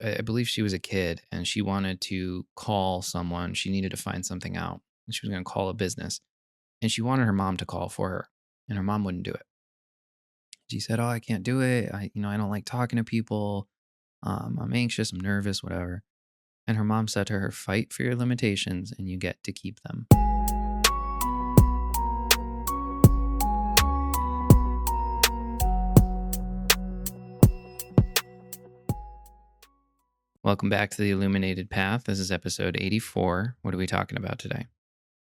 I believe she was a kid and she wanted to call someone. She needed to find something out and she was going to call a business and she wanted her mom to call for her and her mom wouldn't do it. She said, "Oh, I can't do it. I don't like talking to people. I'm anxious. I'm nervous, whatever." And her mom said to her, "Fight for your limitations and you get to keep them." Welcome back to the Illuminated Path. This is episode 84. What are we talking about today?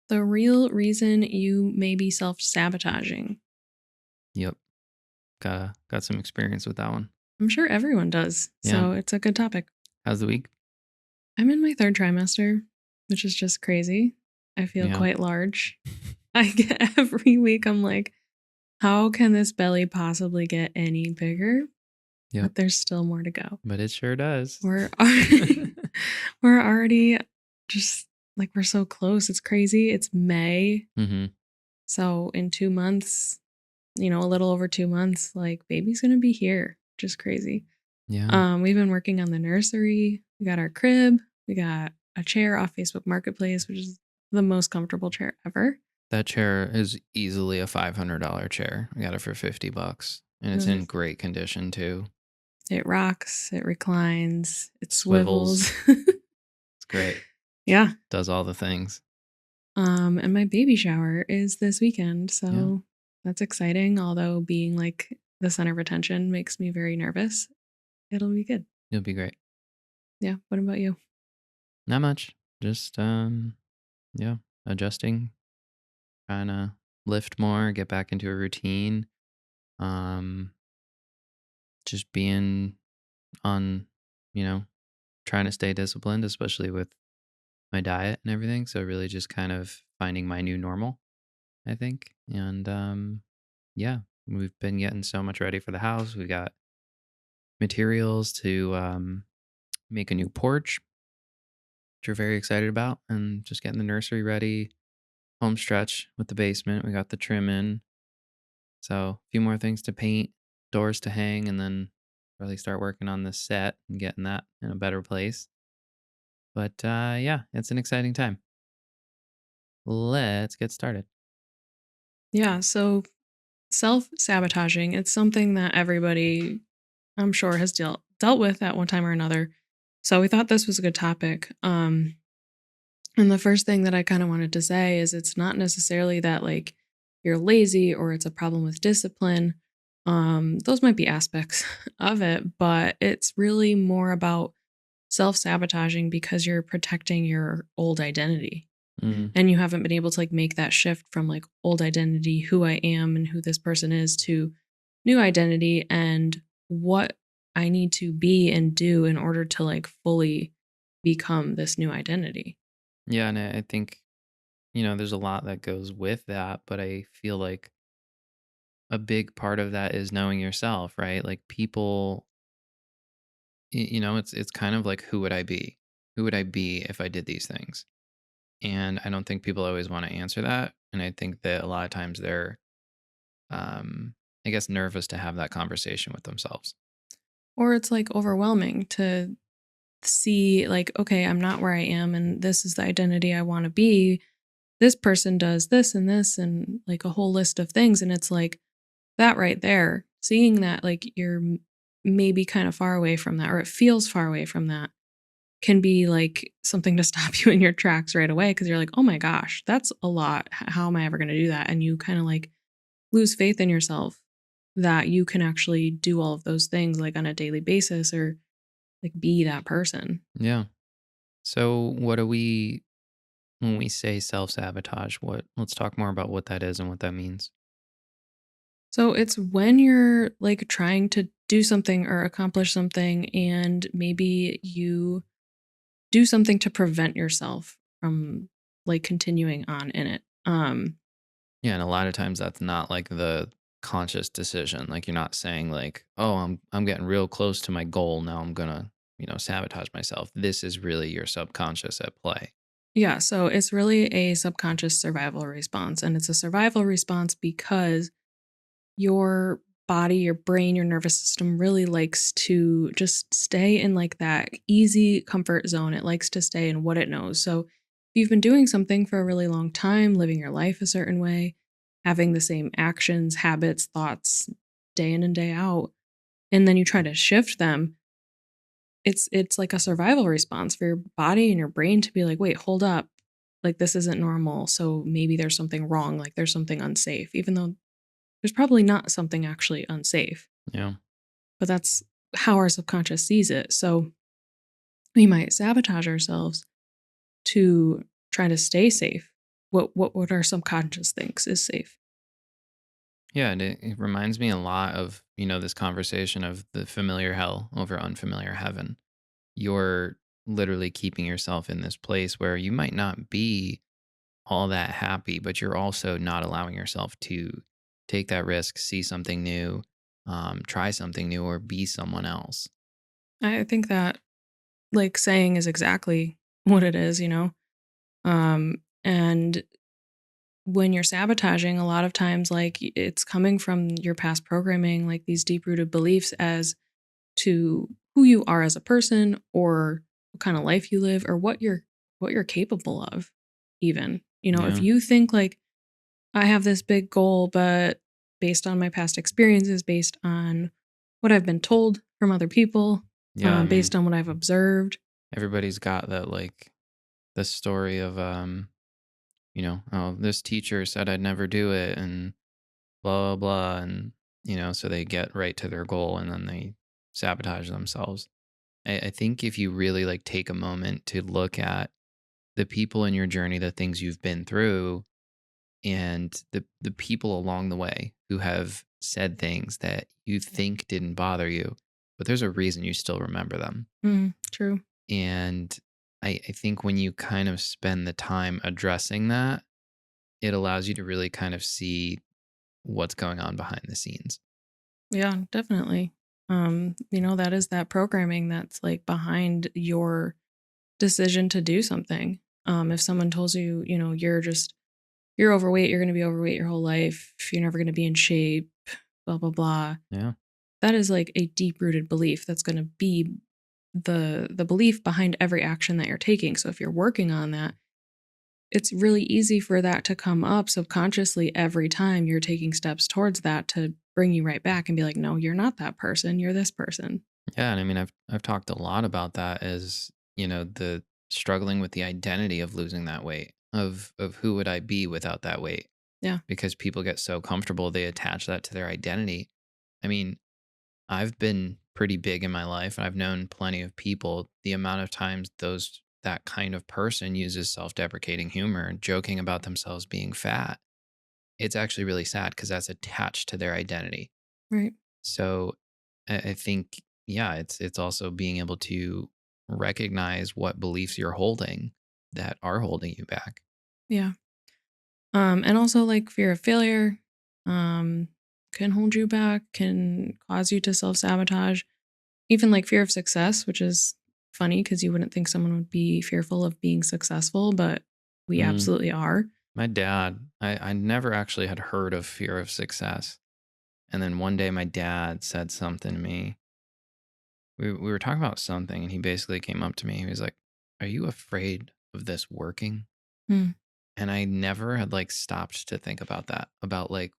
The real reason you may be self-sabotaging. Yep. Got some experience with that one. I'm sure everyone does. Yeah. So it's a good topic. How's the week? I'm in my 3rd trimester, which is just crazy. I feel Yeah. quite large. I get every week, I'm like, how can this belly possibly get any bigger? Yep. But there's still more to go. But it sure does. We're already, we're already just like, we're so close. It's crazy. It's May. Mm-hmm. So in 2 months, a little over 2 months, like baby's going to be here. Just crazy. Yeah. We've been working on the nursery. We got our crib. We got a chair off Facebook Marketplace, which is the most comfortable chair ever. That chair is easily a $500 chair. I got it for $50 and it's in great condition too. It rocks, it reclines, it swivels. It's great. Yeah. Does all the things. And my baby shower is this weekend, so Yeah. that's exciting. Although being like the center of attention makes me very nervous. It'll be good. It'll be great. Yeah. What about you? Not much. Just adjusting, trying to lift more, get back into a routine. Just being on, trying to stay disciplined, especially with my diet and everything. So really just kind of finding my new normal, I think. And yeah, we've been getting so much ready for the house. We got materials to make a new porch, which we're very excited about, and just getting the nursery ready. Home stretch with the basement. We got the trim in. So a few more things to paint, doors to hang, and then really start working on the set and getting that in a better place. But yeah, it's an exciting time. Let's get started. Yeah. So self-sabotaging, it's something that everybody, I'm sure, has dealt with at one time or another. So we thought this was a good topic. And the first thing that I kind of wanted to say is it's not necessarily that like you're lazy or it's a problem with discipline. Those might be aspects of it, but it's really more about self-sabotaging because you're protecting your old identity. Mm, And you haven't been able to like make that shift from like old identity, who I am and who this person is, to new identity and what I need to be and do in order to like fully become this new identity. yeah, and I think, there's a lot that goes with that, but I feel like a big part of that is knowing yourself, right? Like people, it's kind of like who would I be? Who would I be if I did these things? And I don't think people always want to answer that. And I think that a lot of times they're, I guess, nervous to have that conversation with themselves. Or it's like overwhelming to see, like, okay, I'm not where I am, and this is the identity I want to be. This person does this, and like a whole list of things. And it's like that right there, seeing that, like, you're maybe kind of far away from that, or it feels far away from that, can be like something to stop you in your tracks right away. Cause you're like, oh my gosh, that's a lot. How am I ever going to do that? And you kind of like lose faith in yourself that you can actually do all of those things like on a daily basis or like be that person. Yeah. So what do we when we say self-sabotage, let's talk more about what that is and what that means. So it's when you're like trying to do something or accomplish something and maybe you do something to prevent yourself from like continuing on in it. Yeah, and a lot of times that's not like the conscious decision. Like you're not saying like, "Oh, I'm getting real close to my goal. Now I'm going to, sabotage myself." This is really your subconscious at play. Yeah, so it's really a subconscious survival response, and it's a survival response because your body, your brain, your nervous system really likes to just stay in like that easy comfort zone. It likes to stay in what it knows. So if you've been doing something for a really long time, living your life a certain way, having the same actions, habits, thoughts day in and day out, and then you try to shift them, it's like a survival response for your body and your brain to be like, "Wait, hold up. Like this isn't normal. So maybe there's something wrong, like there's something unsafe." Even though there's probably not something actually unsafe, Yeah. but that's how our subconscious sees it. So we might sabotage ourselves to try to stay safe. What our subconscious thinks is safe. Yeah, and it reminds me a lot of, this conversation of the familiar hell over unfamiliar heaven. You're literally keeping yourself in this place where you might not be all that happy, but you're also not allowing yourself to take that risk, see something new, try something new, or be someone else. I think that like saying is exactly what it is, you know? And when you're sabotaging, a lot of times, like it's coming from your past programming, like these deep rooted beliefs as to who you are as a person or what kind of life you live or what you're capable of even. If Yeah. you think like I have this big goal, but based on my past experiences, based on what I've been told from other people, Yeah. I mean, based on what I've observed. everybody's got that, like, the story of, oh, this teacher said I'd never do it and blah, blah, blah. And, so they get right to their goal and then they sabotage themselves. I think if you really like take a moment to look at the people in your journey, the things you've been through, and the people along the way who have said things that you think didn't bother you, but there's a reason you still remember them. True. And I think when you kind of spend the time addressing that, it allows you to really kind of see what's going on behind the scenes. Yeah, definitely. That is that programming that's like behind your decision to do something. If someone tells you, you're overweight, you're gonna be overweight your whole life, you're never gonna be in shape, blah, blah, blah. Yeah. That is like a deep rooted belief that's gonna be the belief behind every action that you're taking. So if you're working on that, it's really easy for that to come up subconsciously every time you're taking steps towards that to bring you right back and be like, no, you're not that person. You're this person. Yeah, and I mean, I've talked a lot about that as, the struggling with the identity of losing that weight, of who would I be without that weight? Yeah. Because people get so comfortable, they attach that to their identity. I mean, I've been pretty big in my life and I've known plenty of people. The amount of times that kind of person uses self-deprecating humor and joking about themselves being fat, it's actually really sad because that's attached to their identity. Right. So I think, yeah, it's also being able to recognize what beliefs you're holding that are holding you back. Yeah. And also like fear of failure, um, can hold you back, can cause you to self sabotage. Even like fear of success, which is funny because you wouldn't think someone would be fearful of being successful, but we Mm, absolutely are. my dad, I never actually had heard of fear of success. And then one day my dad said something to me. We were talking about something and he basically came up to me. He was like, "Are you afraid of this working?" Mm, And I never had like stopped to think about that, about like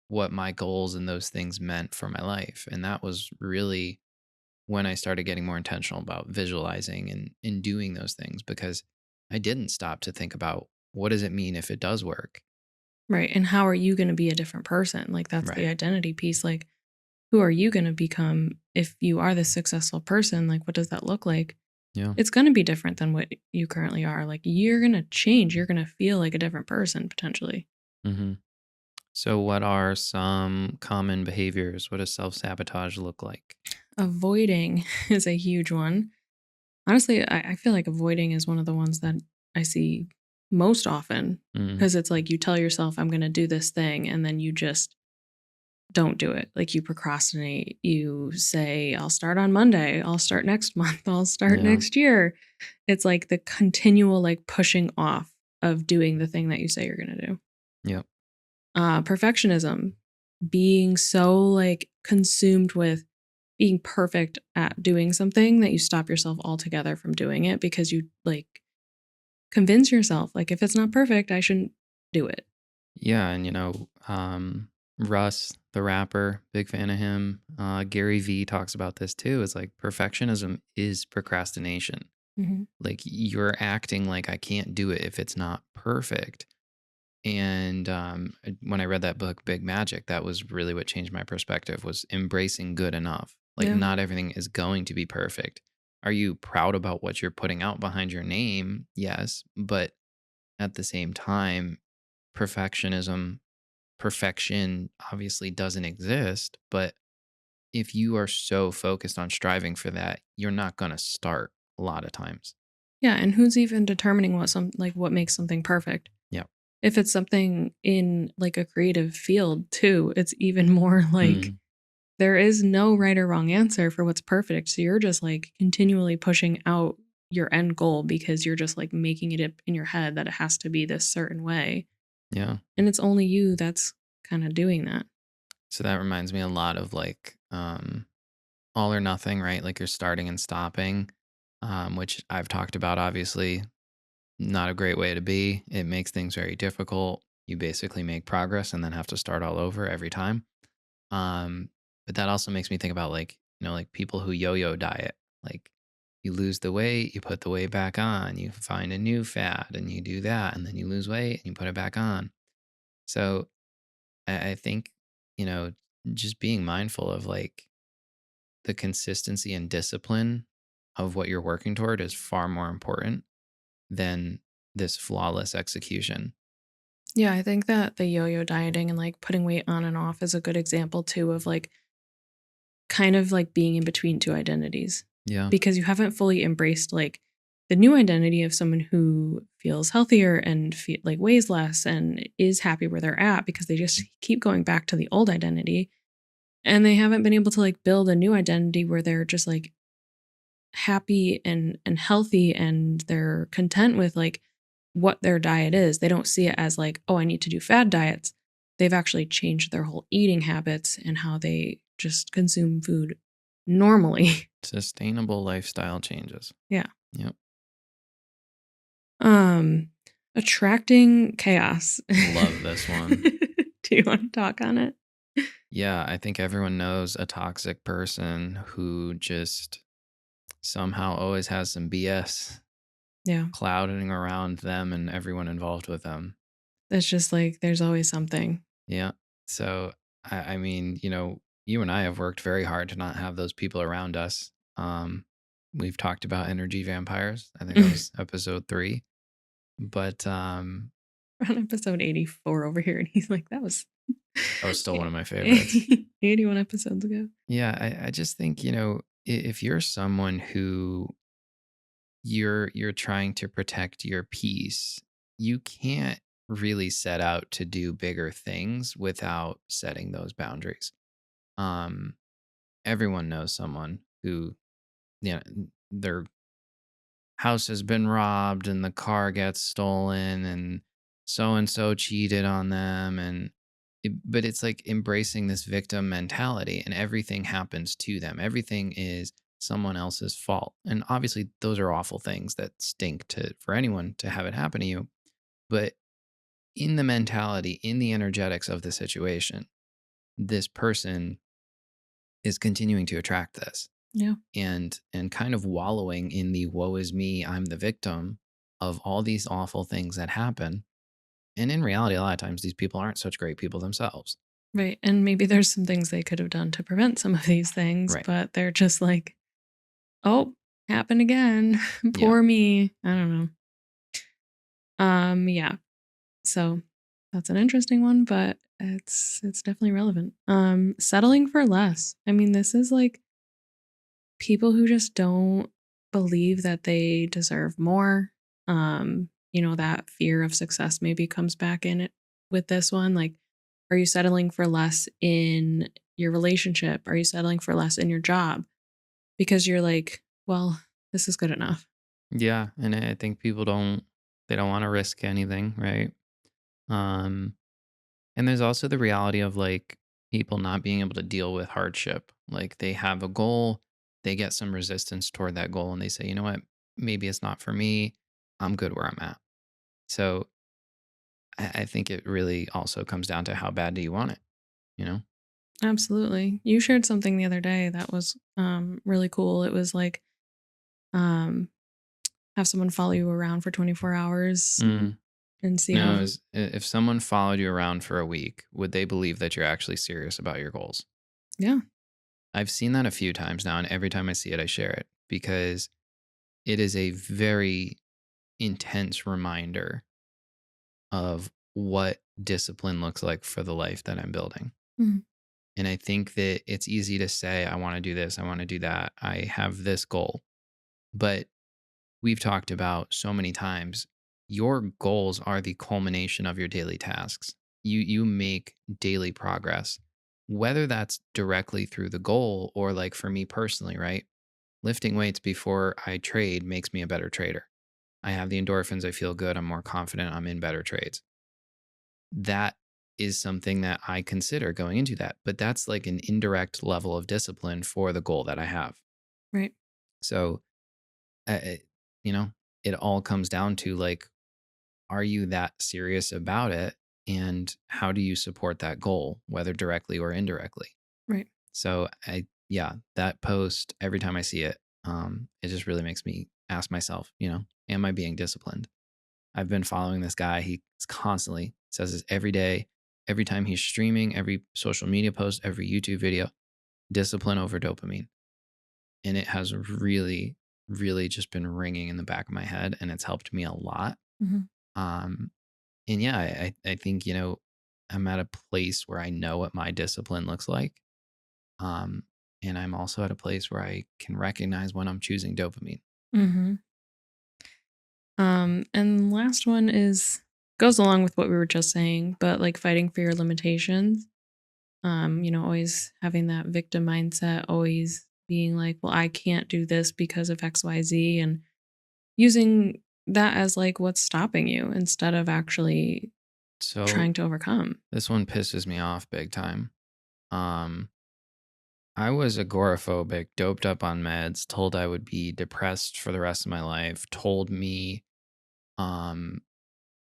what my goals and those things meant for my life. And that was really when I started getting more intentional about visualizing and in doing those things because I didn't stop to think about what does it mean if it does work? right. And how are you going to be a different person? Like that's the Right. identity piece. Like, who are you going to become if you are this successful person? Like, what does that look like? Yeah. It's going to be different than what you currently are. Like, you're going to change. You're going to feel like a different person potentially. Hmm. So, what are some common behaviors? What does self sabotage look like? Avoiding is a huge one. Honestly, I feel like avoiding is one of the ones that I see most often Mm, because it's like you tell yourself, I'm going to do this thing, and then you just don't do it. Like you procrastinate. You say, I'll start on Monday. I'll start next month. I'll start yeah. next year. It's like the continual like pushing off of doing the thing that you say you're going to do. Yep. Perfectionism, being so like consumed with being perfect at doing something that you stop yourself altogether from doing it because you like convince yourself like if it's not perfect, I shouldn't do it. Yeah, and Russ, the rapper, big fan of him. Gary Vee talks about this too. It's like perfectionism is procrastination. Mhm. Like you're acting like I can't do it if it's not perfect. And when I read that book, Big Magic, that was really what changed my perspective was embracing good enough. Like Yeah. not everything is going to be perfect. Are you proud about what you're putting out behind your name? Yes, but at the same time, perfectionism, perfection obviously doesn't exist, but if you are so focused on striving for that, you're not going to start a lot of times. Yeah, and who's even determining what makes something perfect? Yeah. If it's something in like a creative field too, it's even more like Mm, there is no right or wrong answer for what's perfect. So you're just like continually pushing out your end goal because you're just like making it up in your head that it has to be this certain way. yeah. And it's only you that's kind of doing that. So that reminds me a lot of like all or nothing, right? Like you're starting and stopping, which I've talked about, obviously, not a great way to be. It makes things very difficult. You basically make progress and then have to start all over every time. Um, but that also makes me think about like, like people who yo-yo diet. Like you lose the weight, you put the weight back on, you find a new fad and you do that, and then you lose weight and you put it back on. So I think, you know, just being mindful of like the consistency and discipline of what you're working toward is far more important than this flawless execution. Yeah, I think that the yo-yo dieting and like putting weight on and off is a good example too of like kind of like being in between two identities Yeah. because you haven't fully embraced like the new identity of someone who feels healthier and like weighs less and is happy where they're at because they just keep going back to the old identity and they haven't been able to like build a new identity where they're just like happy and healthy and they're content with like what their diet is. They don't see it as like, oh, I need to do fad diets. They've actually changed their whole eating habits and how they just consume food normally. Sustainable lifestyle changes. Yeah. Yep. Um Attracting chaos. Love this one. Do you want to talk on it? Yeah, I think everyone knows a toxic person who just somehow always has some BS Yeah. clouding around them and everyone involved with them. It's just like there's always something. Yeah. So, I mean, you and I have worked very hard to not have those people around us. We've talked about energy vampires. I think that We're was episode 3. But on episode 84 over here, and he's like, that was that was still one of my favorites. 81 episodes ago. Yeah, I just think, if you're someone who you're trying to protect your peace, you can't really set out to do bigger things without setting those boundaries. Um, Everyone knows someone who, their house has been robbed and the car gets stolen and so cheated on them but it's like embracing this victim mentality and everything happens to them. Everything is someone else's fault. And obviously those are awful things that stink to for anyone to have it happen to you. But in the mentality, in the energetics of the situation, this person is continuing to attract this Yeah. and kind of wallowing in the woe is me, I'm the victim of all these awful things that happen. And in reality, a lot of times these people aren't such great people themselves. Right. And maybe there's some things they could have done to prevent some of these things, Right. but they're just like, oh, happened again. Yeah. Poor me. I don't know. Yeah. So that's an interesting one, but it's definitely relevant. Settling for less. I mean, this is like people who just don't believe that they deserve more. That fear of success maybe comes back in it with this one. Like, are you settling for less in your relationship? Are you settling for less in your job? Because you're like, well, this is good enough. Yeah. And I think people they don't want to risk anything. Right. Um, and there's also the reality of like, people not being able to deal with hardship. Like they have a goal, they get some resistance toward that goal, and they say, you know what, maybe it's not for me. I'm good where I'm at. So I think it really also comes down to how bad do you want it, you know? Absolutely. You shared something the other day that was really cool. It was like um have someone follow you around for 24 hours Mm. and see No, how if someone followed you around for a week, would they believe that you're actually serious about your goals? yeah. I've seen that a few times now, and every time I see it, I share it because it is a very intense reminder of what discipline looks like for the life that I'm building. Mhm. And I think that it's easy to say, I want to do this, I want to do that, I have this goal. But we've talked about so many times, your goals are the culmination of your daily tasks. You make daily progress, whether that's directly through the goal or like for me personally, right? Lifting weights before I trade makes me a better trader. I have the endorphins, I feel good, I'm more confident, I'm in better trades. That is something that I consider going into that, but that's like an indirect level of discipline for the goal that I have. Right. So, uh, it, you know, it all comes down to like, are you that serious about it? And how do you support that goal, whether directly or indirectly? Right. So, yeah, that post, every time I see it, it just really makes me ask myself, am I being disciplined? I've been following this guy. He constantly says this every day, every time he's streaming, every social media post, every YouTube video, discipline over dopamine. And it has really, really just been ringing in the back of my head and it's helped me a lot. Mhm. Um, and yeah, I think, I'm at a place where I know what my discipline looks like. Um, and I'm also at a place where I can recognize when I'm choosing dopamine. Mhm. And last one is goes along with what we were just saying, but like fighting for your limitations. Always having that victim mindset, always being like, well, I can't do this because of XYZ, and using that as like what's stopping you instead of actually So trying to overcome. this one pisses me off big time. Um, I was agoraphobic, doped up on meds, told I would be depressed for the rest of my life, told me um,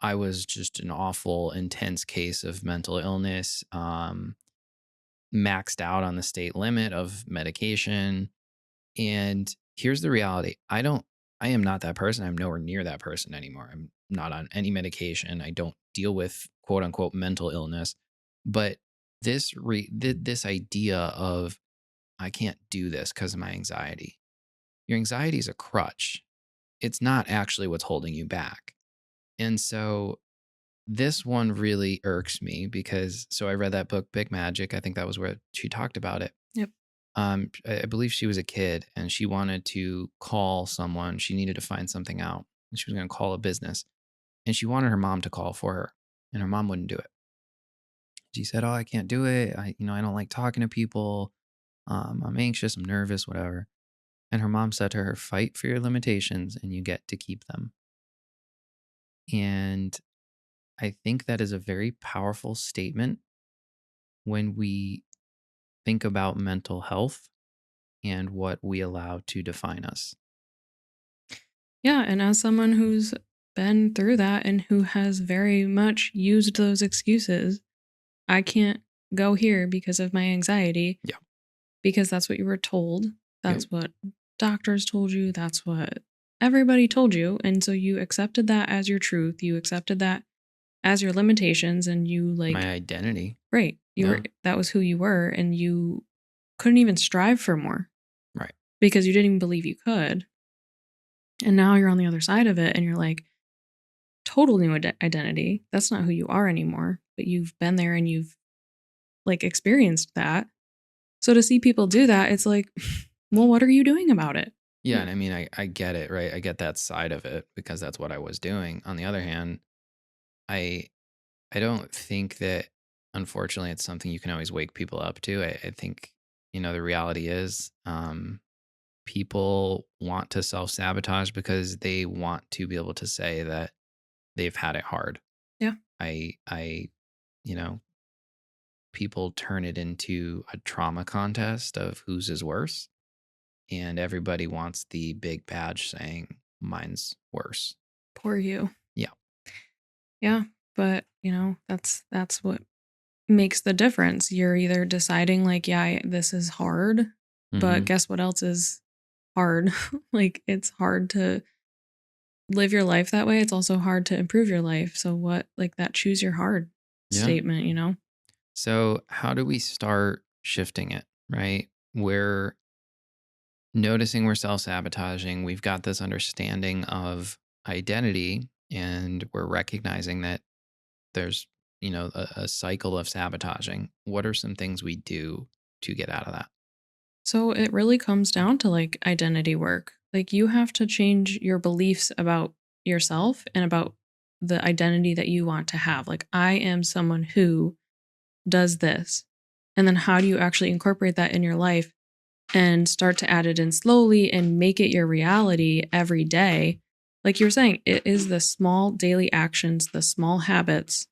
I was just an awful, intense case of mental illness, maxed out on the state limit of medication. And here's the reality I am not that person. I'm nowhere near that person anymore. I'm not on any medication. I don't deal with quote unquote mental illness. But this idea of I can't do this because of my anxiety. Your anxiety is a crutch. It's not actually what's holding you back. And so this one really irks me because so I read that book, Big Magic. I think that was where she talked about it. Yep. I believe she was a kid and she wanted to call someone. She needed to find something out. And she was going to call a business. And she wanted her mom to call for her. And her mom wouldn't do it. She said, "Oh, I can't do it. I don't like talking to people. I'm anxious, I'm nervous, whatever." And her mom said to her, "Fight for your limitations and you get to keep them." And I think that is a very powerful statement when we think about mental health and what we allow to define us. Yeah. And as someone who's been through that and who has very much used those excuses, I can't go here because of my anxiety, Yeah. because that's what you were told. Yep. That's what doctors told you. That's what everybody told you. And so you accepted that as your truth. You accepted that as your limitations, and you My like, identity. right, you were, Yeah. that was who you were, and you couldn't even strive for more Right. because you didn't even believe you could. And now you're on the other side of it and you're like, total new identity. That's not who you are anymore, but you've been there and you've like experienced that. So to see people do that, it's like, well, what are you doing about it? Yeah. And I mean, I get it, right? I get that side of it because that's what I was doing. On the other hand, I I don't think that unfortunately it's something you can always wake people up to. I think, the reality is people want to self sabotage because they want to be able to say that they've had it hard. Yeah. I, you know, people turn it into a trauma contest of whose is worse. And everybody wants the big badge saying mine's worse. Poor you. Yeah. Yeah, but, that's what makes the difference. You're either deciding like, "Yeah, this is hard," but Hmm. guess what else is hard? Like, it's hard to live your life that way. It's also hard to improve your life. So what like that choose your hard Yeah. statement. So, how do we start shifting it, right? We're noticing we're self sabotaging. We've got this understanding of identity, and we're recognizing that there's, a cycle of sabotaging. What are some things we do to get out of that? So it really comes down to like identity work. Like you have to change your beliefs about yourself and about the identity that you want to have. Like I am someone who does this. And then how do you actually incorporate that in your life and start to add it in slowly and make it your reality every day? Like you're saying, it is the small daily actions, the small habits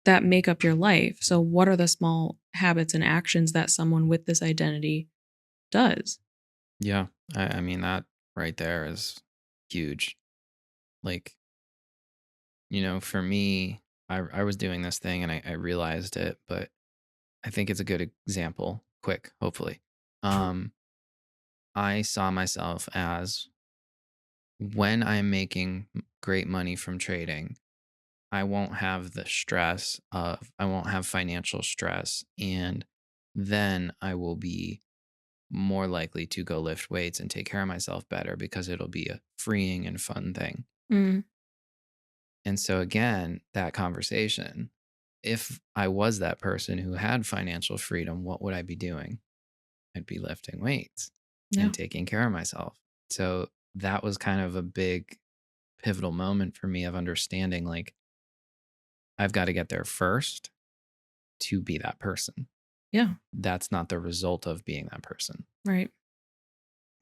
that make up your life. So, what are the small habits and actions that someone with this identity does? Yeah. I mean, that right there is huge. Like, for me, I was doing this thing and I realized it, but I think it's a good example, quick, hopefully. Um, I saw myself as when I'm making great money from trading, I won't have financial stress. And then I will be more likely to go lift weights and take care of myself better because it'll be a freeing and fun thing. Mm, And so, again, that conversation, if I was that person who had financial freedom, what would I be doing? I'd be lifting weights yeah. and taking care of myself. So, that was kind of a big pivotal moment for me of understanding like, I've got to get there first to be that person. Yeah. That's not the result of being that person. Right.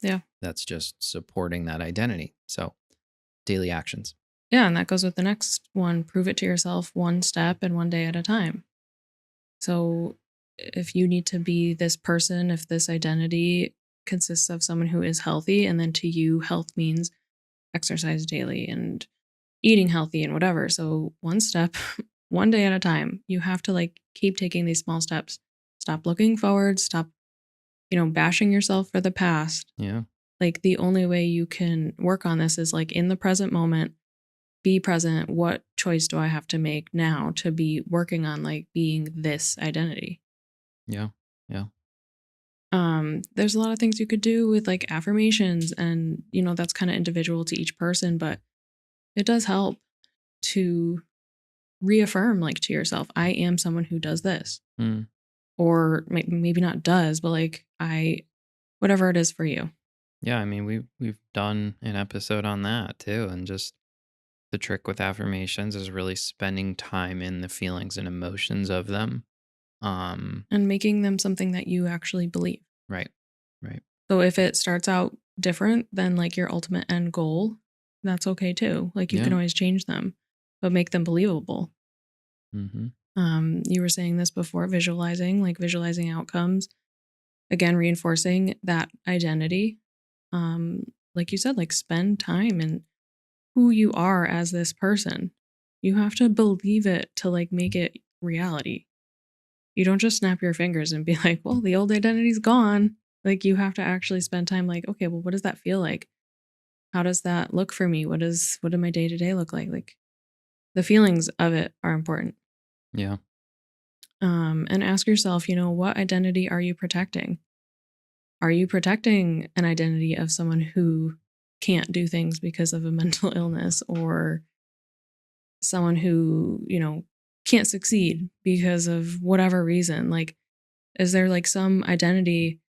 Yeah. That's just supporting that identity. So, daily actions. Yeah. And that goes with the next one prove it to yourself one step and one day at a time. So, if you need to be this person, if this identity consists of someone who is healthy, and then to you, health means exercise daily and eating healthy and whatever. So, one step, one day at a time, you have to like keep taking these small steps. Stop looking forward, stop, bashing yourself for the past. Yeah. Like the only way you can work on this is like in the present moment, be present. What choice do I have to make now to be working on like being this identity? Yeah. Yeah. There's a lot of things you could do with like affirmations and that's kind of individual to each person, but it does help to reaffirm like to yourself, I am someone who does this. Mm. Or maybe not does, but like I whatever it is for you. Yeah. I mean, we've done an episode on that too. And just the trick with affirmations is really spending time in the feelings and emotions of them. And making them something that you actually believe. Right. Right. So if it starts out different than like your ultimate end goal, that's okay too. Like you can Yeah. always change them, but make them believable. Mm-hmm. You were saying this before, visualizing, like visualizing outcomes, again, reinforcing that identity. Like you said, like spend time in who you are as this person. You have to believe it to like make it reality. You don't just snap your fingers and be like, well, the old identity's gone. Like you have to actually spend time like, okay, well, what does that feel like? How does that look for me? What did my day to day look like? Like the feelings of it are important. Yeah. And ask yourself, what identity are you protecting? Are you protecting an identity of someone who can't do things because of a mental illness or someone who, can't succeed because of whatever reason? Like, is there like some identity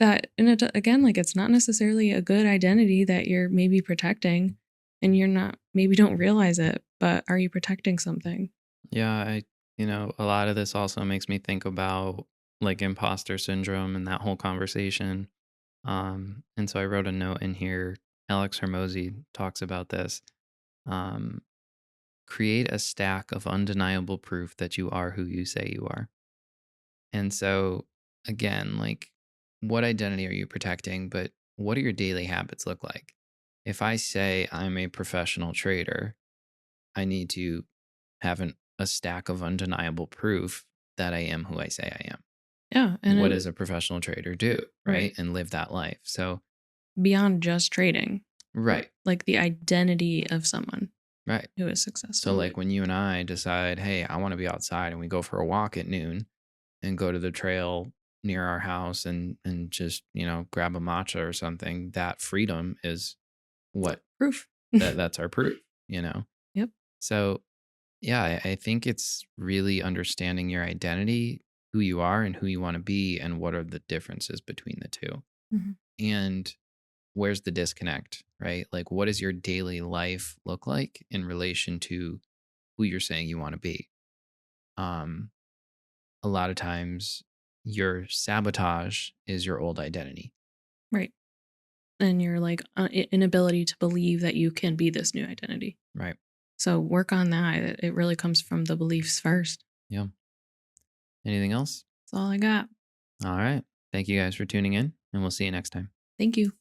that, and it, again, like it's not necessarily a good identity that you're maybe protecting and you're not, maybe don't realize it, but are you protecting something? Yeah. A lot of this also makes me think about like imposter syndrome and that whole conversation. And so I wrote a note in here. Alex Hermosi talks about this. Um, Create a stack of undeniable proof that you are who you say you are. And so, again, like, what identity are you protecting? But what do your daily habits look like? If I say I'm a professional trader, I need to have a stack of undeniable proof that I am who I say I am. Yeah, and What it does a professional trader do? right. Right. And live that life. So, Beyond just trading, right. like the identity of someone Right. who is So, successful. like, when you and I decide, hey, I want to be outside and we go for a walk at noon and go to the trail near our house and just, grab a matcha or something, that freedom is what Proof. that's our proof. Yep. So, yeah, I think it's really understanding your identity, who you are and who you want to be, and what are the differences between the two. Mhm. And where's the disconnect, right? Like, what does your daily life look like in relation to who you're saying you want to be? Um, a lot of times, your sabotage is your old identity, Right. And your like inability to believe that you can be this new identity. right? So work on that. It really comes from the beliefs first. Yeah. Anything else? That's all I got. All right. Thank you guys for tuning in, and we'll see you next time. Thank you.